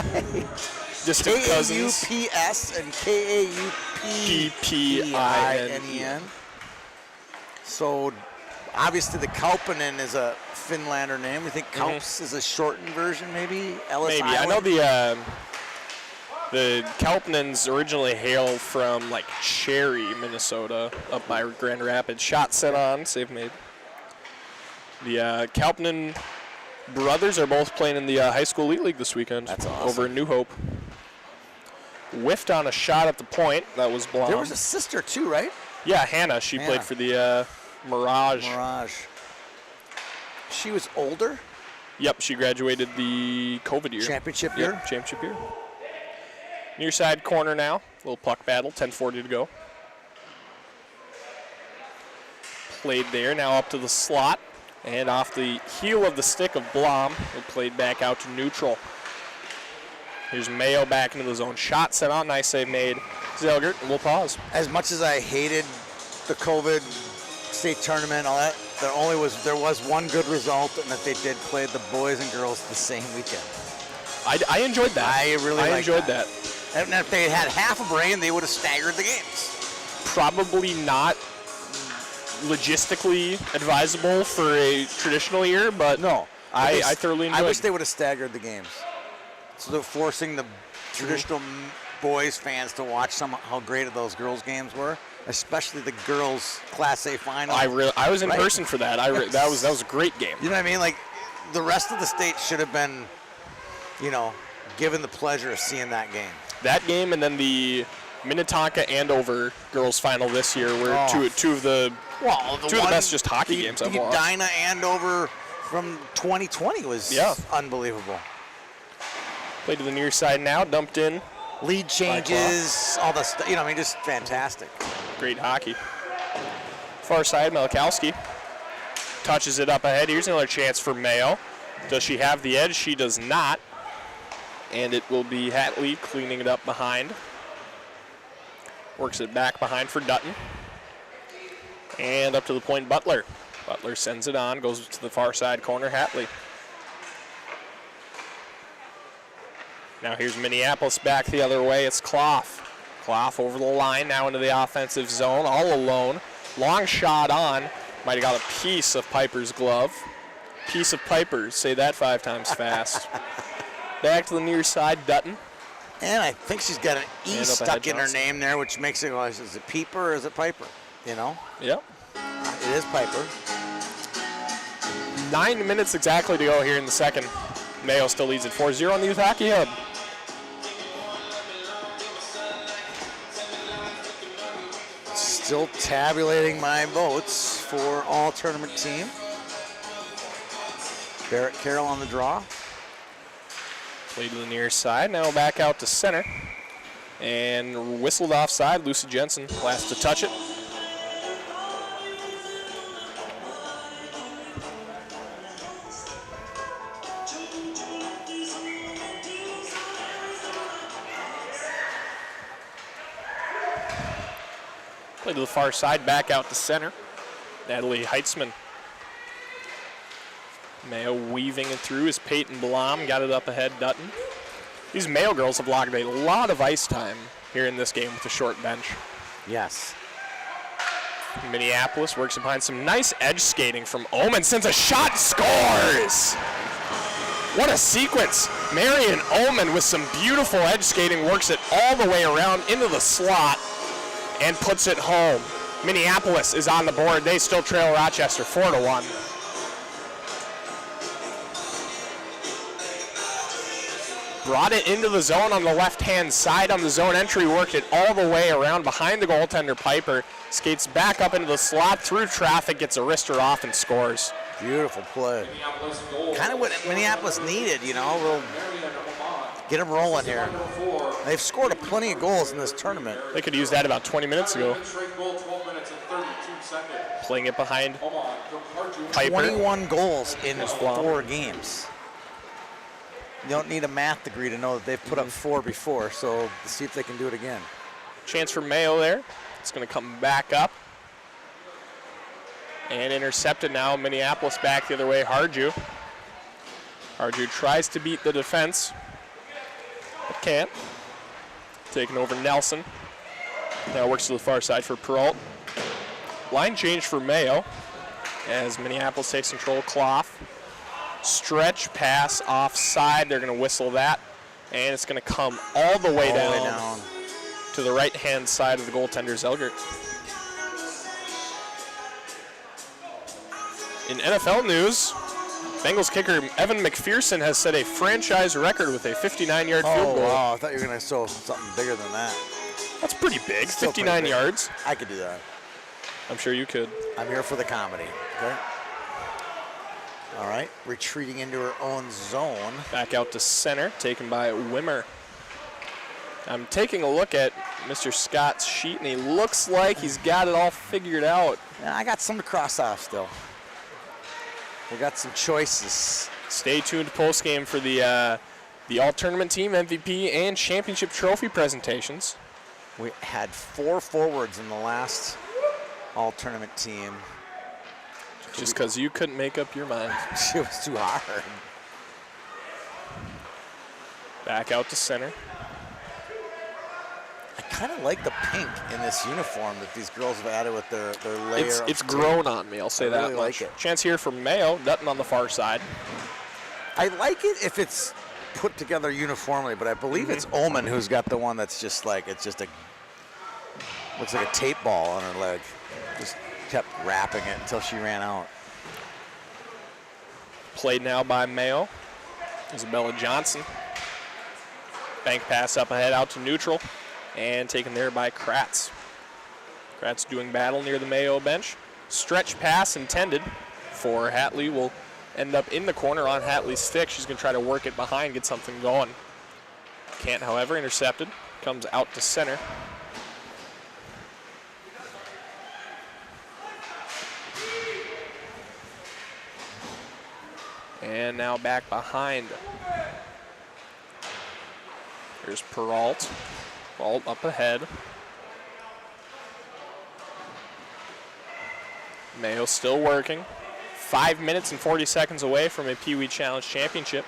Distant cousins. K-A-U-P-S and K-A-U-P-P-I-N-E-N. So obviously the Kaupanen is a Finlander name. We think Kaups is a shortened version, maybe? Ellis Maybe. I Island? know the Kaupanens originally hail from like Cherry, Minnesota, up by Grand Rapids. Shot set on, save made. The Kaupanen brothers are both playing in the high school elite league this weekend. That's awesome. Over in New Hope. Whiffed on a shot at the point. That was Blom. There was a sister too, right? Yeah, Hannah. She played for the Mirage. She was older? Yep, she graduated the COVID year. Championship year? Yep, championship year. Near side corner now. Little puck battle, 10:40 to go. Played there, now up to the slot. And off the heel of the stick of Blom, it played back out to neutral. Here's Mayo back into the zone. Shot set on, nice save made. Zelgert, and we'll pause. As much as I hated the COVID state tournament and all that, there was one good result, and that they did play the boys and girls the same weekend. I enjoyed that. I enjoyed that. And if they had half a brain, they would have staggered the games. Probably not logistically advisable for a traditional year, but no, I thoroughly enjoyed it. I wish they would have staggered the games. So they're forcing the traditional boys fans to watch how great those girls games were, especially the girls Class A final. I was in person for that. That was a great game. You know what I mean? Like the rest of the state should have been, given the pleasure of seeing that game. That game, and then the Minnetonka Andover girls final this year were two of the best just hockey games I've watched. Dinah Andover from 2020 was unbelievable. Played to the near side now, dumped in. Lead changes, all the stuff, just fantastic. Great hockey. Far side, Malakowski touches it up ahead. Here's another chance for Mayo. Does she have the edge? She does not. And it will be Hatley cleaning it up behind. Works it back behind for Dutton. And up to the point, Butler. Butler sends it on, goes to the far side corner, Hatley. Now here's Minneapolis back the other way. It's Clough. Clough over the line, now into the offensive zone, all alone. Long shot on. Might have got a piece of Piper's glove. Piece of Piper's. Say that 5 times fast. Back to the near side, Dutton. And I think she's got an E stuck in her name there, which makes it go, is it Peeper or is it Piper? Yep. It is Piper. 9 minutes exactly to go here in the second. Mayo still leads at 4-0 on the Youth Hockey Hub. Still tabulating my votes for all tournament team. Barrett Carroll on the draw. Played to the near side, now back out to center. And whistled offside, Lucy Jensen, last to touch it. Play to the far side, back out to center. Natalie Heitzman. Mayo weaving it through as Peyton Blom got it up ahead, Dutton. These Mayo girls have logged a lot of ice time here in this game with a short bench. Yes. Minneapolis works behind some nice edge skating from Omen, sends a shot, scores! What a sequence. Marion Omen with some beautiful edge skating works it all the way around into the slot and puts it home. Minneapolis is on the board. They still trail Rochester 4-1. Brought it into the zone on the left-hand side on the zone entry, worked it all the way around behind the goaltender Piper, skates back up into the slot through traffic, gets a wrister off and scores. Beautiful play. Kind of what Minneapolis needed, We'll get them rolling here. They've scored plenty of goals in this tournament. They could use that about 20 minutes ago. Playing it behind Piper. 21 goals in 4 games. You don't need a math degree to know that they've put up 4 before, so let's see if they can do it again. Chance for Mayo there. It's going to come back up. And intercepted now. Minneapolis back the other way. Harju tries to beat the defense, but can't. Taking over Nelson. Now works to the far side for Peralt. Line change for Mayo as Minneapolis takes control. Cloth. Stretch pass offside. They're going to whistle that. And it's going to come all the way down to the right-hand side of the goaltender, Zelgert. In NFL news, Bengals kicker Evan McPherson has set a franchise record with a 59-yard field goal. Oh, wow. I thought you were going to show something bigger than that. That's pretty big, Still 59 pretty big. yards. I could do that. I'm sure you could. I'm here for the comedy. Okay. All right. Retreating into her own zone. Back out to center, taken by Wimmer. I'm taking a look at Mr. Scott's sheet, and he looks like he's got it all figured out. Yeah, I got some to cross off still. We got some choices. Stay tuned post-game for the all-tournament team, MVP, and championship trophy presentations. We had 4 forwards in the last all-tournament team. Just because you couldn't make up your mind. It was too hard. Back out to center. I kind of like the pink in this uniform that these girls have added with their layer. It's grown on me, I'll say I that really much. like it. Chance here for Mayo, Dutton on the far side. I like it if it's put together uniformly, but I believe it's Ullman who's got the one that's just like, it's just looks like a tape ball on her leg. Just kept wrapping it until she ran out. Played now by Mayo. Isabella Johnson. Bank pass up ahead out to neutral. And taken there by Kratz. Kratz doing battle near the Mayo bench. Stretch pass intended for Hatley. Will end up in the corner on Hatley's stick. She's going to try to work it behind, get something going. Can't, however, intercepted. Comes out to center. And now back behind. Here's Peralt. Peralt up ahead. Mayo still working. 5 minutes and 40 seconds away from a PeeWee Challenge championship.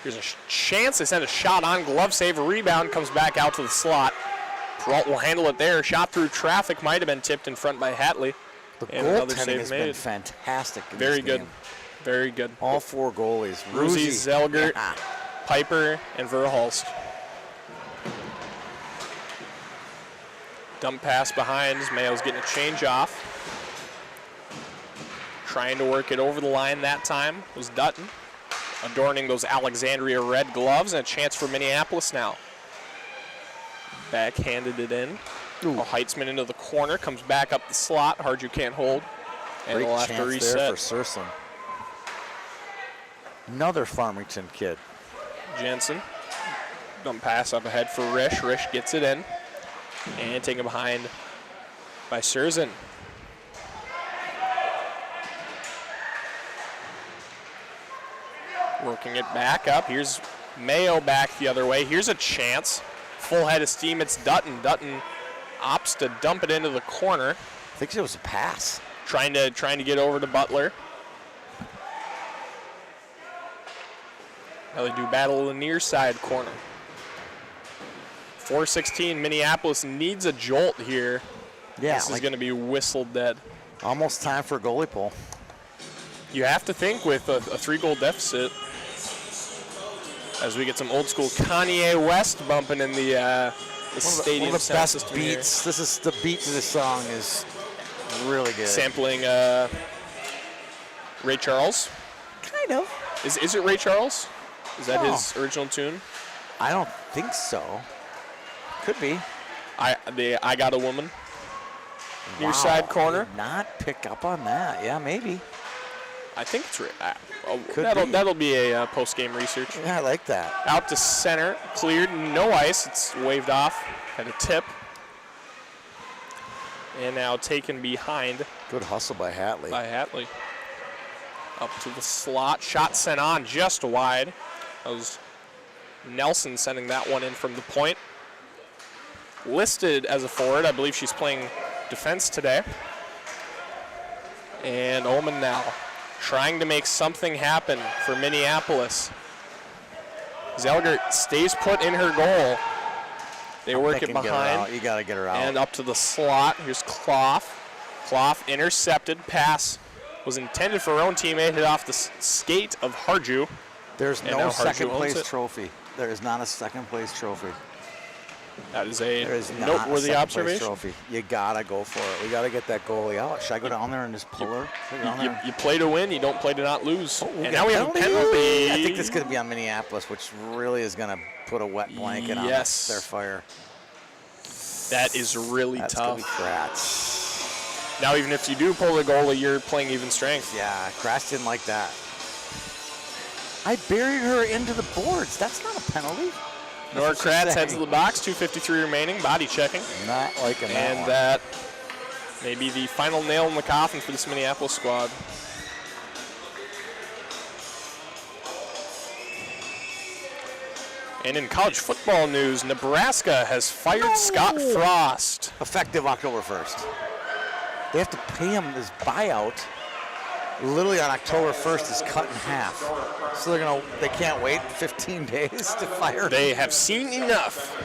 Here's a chance. They send a shot on. Glove save, a rebound, comes back out to the slot. Peralt will handle it there. Shot through traffic, might have been tipped in front by Hatley. The And another goaltending save has made. been fantastic in Very this good. game. Very good. All 4 goalies. Ruzi, Zelgert, Yeah. Piper, and Verhulst. Dump pass behind as Mayo's getting a change off. Trying to work it over the line that time was Dutton. Adorning those Alexandria red gloves, and a chance for Minneapolis now. Backhanded it in. Heitzman into the corner, comes back up the slot. Harju can't hold. And Great they'll have to chance reset. there for Surson. Another Farmington kid. Jensen. Dump pass up ahead for Risch. Risch gets it in. And taken behind by Surzan. Working it back up. Here's Mayo back the other way. Here's a chance. Full head of steam. It's Dutton. Dutton opts to dump it into the corner. I think it was a pass. Trying to get over to Butler. Now they do battle the near side corner. 4:16. Minneapolis needs a jolt here. Yeah, This is going to be whistled dead. almost time for a goalie pull. You have to think with a 3-goal deficit. As we get some old school Kanye West bumping in the stadium One of the sound best system here. beats. This is the beat to this song is really good. Sampling Ray Charles. Kind of. Is it Ray Charles? Is that No. his original tune? I don't think so. Could be. I Got a Woman. Near Wow, side corner. Did not pick up on that. Yeah, maybe. I think it's Could be. that'll be a post-game research. Yeah, I like that. Out to center, cleared, no ice. It's waved off. Had a tip. And now taken behind Good hustle by Hatley. by Hatley. Up to the slot. Shot sent on just wide. That was Nelson sending that one in from the point. Listed as a forward. I believe she's playing defense today. And Ullman now trying to make something happen for Minneapolis. Zelgert stays put in her goal. They work it behind. You got to get her out. And up to the slot. Here's Clough. Clough intercepted. Pass was intended for her own teammate. Hit off the skate of Harju. There's no second place trophy. There is not a second place trophy. That is a There is not noteworthy a second place observation. trophy. You got to go for it. We got to get that goalie out. Should I go down there and just pull her? You play to win. You don't play to not lose. And now we have a penalty. I think this is going to be on Minneapolis, which really is going to put a wet blanket on their fire. That is really That's tough. Going to be Kratz. Now, even if you do pull the goalie, you're playing even strength. Yeah, Kratz didn't like that. I buried her into the boards. That's not a penalty. Nora Kratz heads to the box. 2:53 remaining. Body checking. Not liking that And one. that may be the final nail in the coffin for this Minneapolis squad. And in college football news, Nebraska has fired Scott Frost. Effective October 1st. They have to pay him his buyout. Literally on October 1st is cut in half. So they can't wait 15 days to fire him. They have seen enough.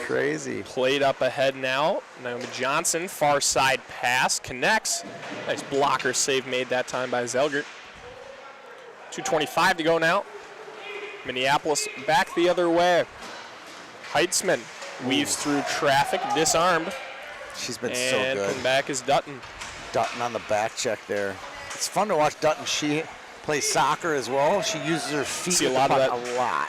Crazy. Played up ahead now. Naomi Johnson, far side pass, connects. Nice blocker save made that time by Zelgert. 2:25 to go now. Minneapolis back the other way. Heitzman weaves through traffic, disarmed. She's been so And good. coming back is Dutton. Dutton on the back check there. It's fun to watch Dutton. She plays soccer as well. She uses her feet See a with lot the of puck that. a lot.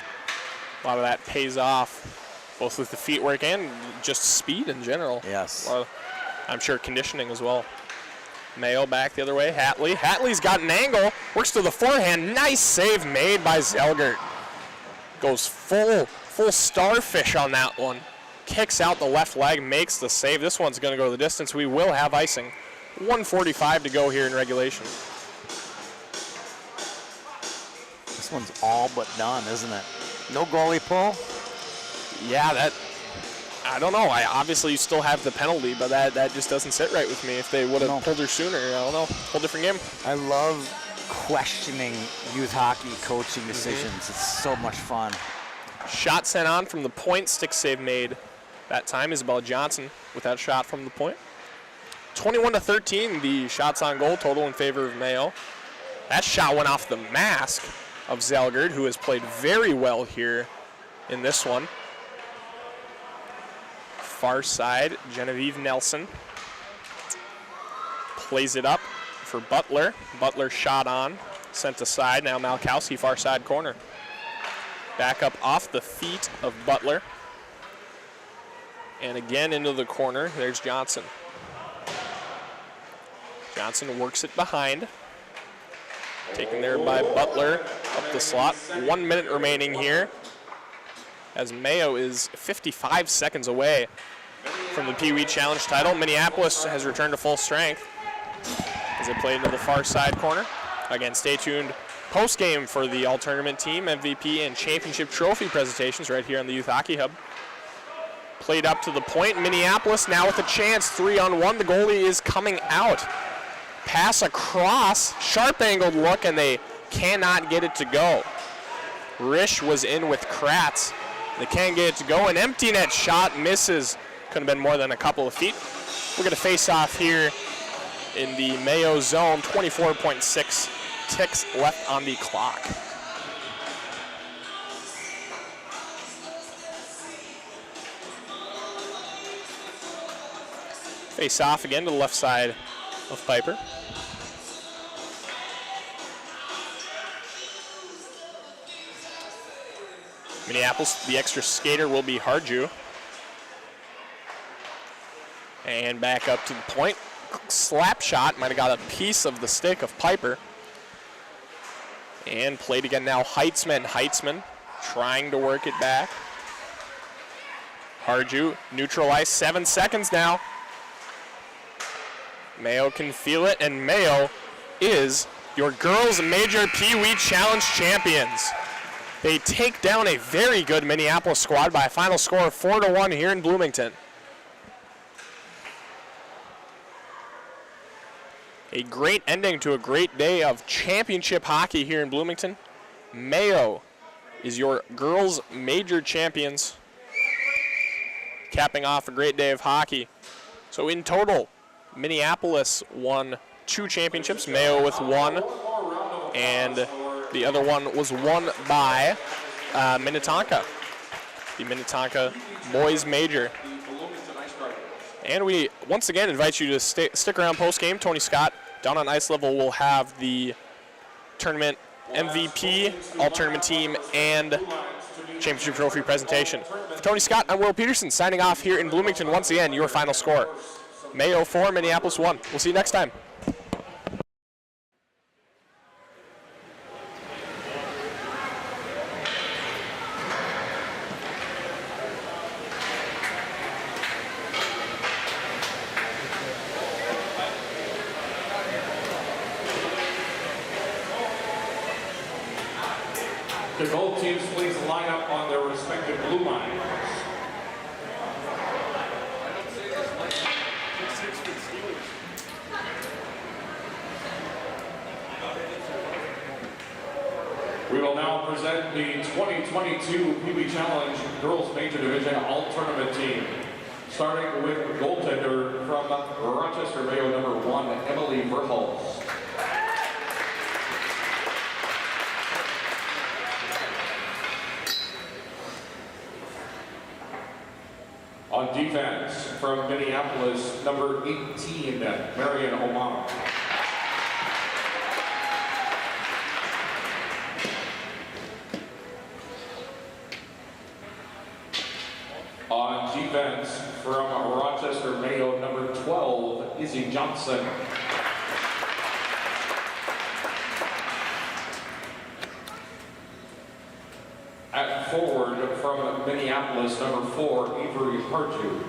A lot of that pays off, both with the feet work and just speed in general. Yes. I'm sure conditioning as well. Mayo back the other way. Hatley. Hatley's got an angle. Works to the forehand. Nice save made by Zelgert. Goes full starfish on that one. Kicks out the left leg, makes the save. This one's going to go the distance. We will have icing. 1:45 to go here in regulation. This one's all but done, isn't it? No goalie pull. Yeah, I don't know. Obviously, you still have the penalty, but that just doesn't sit right with me. If they would have pulled her sooner, I don't know. Whole different game. I love questioning youth hockey coaching decisions. It's so much fun. Shot sent on from the point. Stick save made. That time Isabella Johnson with that shot from the point. 21-13, the shots on goal total in favor of Mayo. That shot went off the mask of Zelgert, who has played very well here in this one. Far side, Genevieve Nelson plays it up for Butler. Butler shot on, sent aside. Now Malkowski, far side corner. Back up off the feet of Butler. And again into the corner. There's Johnson. Johnson works it behind. Taken there by Butler up the slot. 1 minute remaining here, as Mayo is 55 seconds away from the PeeWee Challenge title. Minneapolis has returned to full strength as they play into the far side corner. Again, stay tuned post-game for the all-tournament team, MVP, and championship trophy presentations right here on the Youth Hockey Hub. Played up to the point. Minneapolis now with a chance, 3-on-1. The goalie is coming out. Pass across, sharp angled look, and they cannot get it to go. Risch was in with Kratz. They can't get it to go. An empty net shot misses. Could have been more than a couple of feet. We're going to face off here in the Mayo zone. 24.6 ticks left on the clock. Face off again to the left side of Piper. Minneapolis, the extra skater will be Harju. And back up to the point. Slap shot, might have got a piece of the stick of Piper. And played again now, Heitzman. Heitzman trying to work it back. Harju neutralized, 7 seconds now. Mayo can feel it, and Mayo is your girls major PeeWee Challenge champions. They take down a very good Minneapolis squad by a final score of 4-1 here in Bloomington. A great ending to a great day of championship hockey here in Bloomington. Mayo is your girls major champions, capping off a great day of hockey. So in total, Minneapolis won 2 championships, Mayo with 1, and the other one was won by Minnetonka, the Minnetonka boys major. And we once again invite you to stick around post-game. Tony Scott down on ice level will have the tournament MVP, all-tournament team, and championship trophy presentation. For Tony Scott, I'm Will Peterson signing off here in Bloomington. Once again, your final score: Mayo 4, Minneapolis 1. We'll see you next time. The gold teams please line up on their respective blue lines. We will now present the 2022 PeeWee Challenge Girls Major Division All-Tournament Team. Starting with goaltender from Rochester, Mayo number 1, Emily Verhulst. On defense, from Minneapolis, number 18, Marion O'Mara. On defense, from Rochester, Mayo, number 12, Izzy Johnson. At forward, from Minneapolis, number 4, Avery Harju.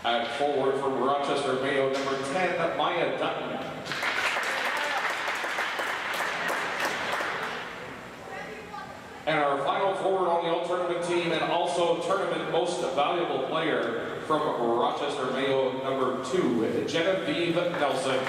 At forward, from Rochester, Mayo, number 10, Maya Dutton. And our final forward on the all-tournament team, and also tournament most valuable player, from Rochester, Mayo, number 2, Genevieve Nelson.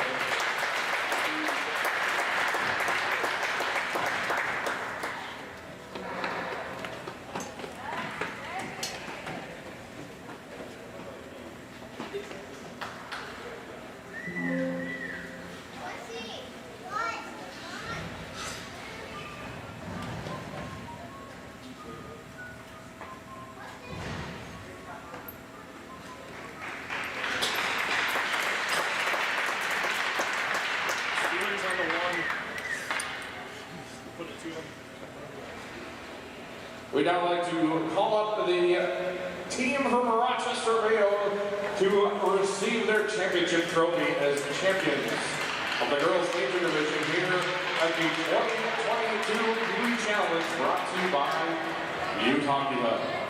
We'd now like to call up the team from Rochester, Mayo to receive their championship trophy as champions of the girls' major division here at the 2022 PeeWee Challenge, brought to you by Utah.